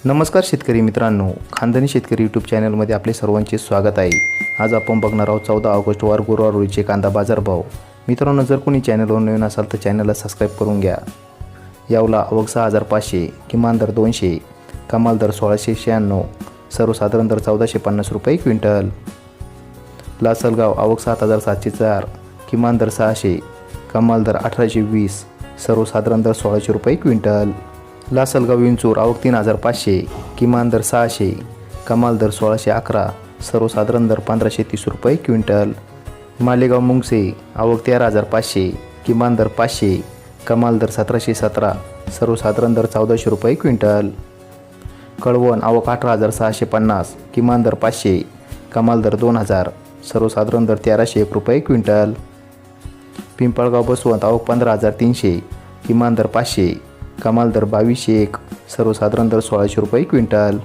नमस्कार शेतकरी मित्रांनो, खानदानी शेतकरी यूट्यूब चॅनलमध्ये आपले सर्वांचे स्वागत आहे। आज आपण बघणार आहोत 14 ऑगस्ट वार गुरुवार रोजीचे कांदा बाजारभाव। मित्रांनो, जर कोणी चॅनलवर नवीन असाल तर चॅनलला सबस्क्राईब करून घ्या। यावला आवक 6500, किमान दर 200, कमाल दर 1696, सर्वसाधारण दर 1450 रुपये क्विंटल। लासलगाव आवक 7704, किमान दर 600, कमाल दर 1820, सर्वसाधारण दर 1600 रुपये क्विंटल। लासलगाव विंचूर आवक 3500, किमान दर 600, कमाल दर 1611, सर्वसाधारण दर 1530 रुपये क्विंटल। मालेगाव मुंगसे आवक 13500, किमान दर 500, कमाल दर 1717, सर्वसाधारण दर 1400 रुपये क्विंटल। कळवण आवक 18650, किमान दर 500, कमाल दर 2000, सर्वसाधारण दर 1301 रुपये क्विंटल। पिंपळगाव बसवंत आवक 15300, किमान दर 500, कमाल दर 2201, सर्वसाधारण दर 1600 रुपये क्विंटल।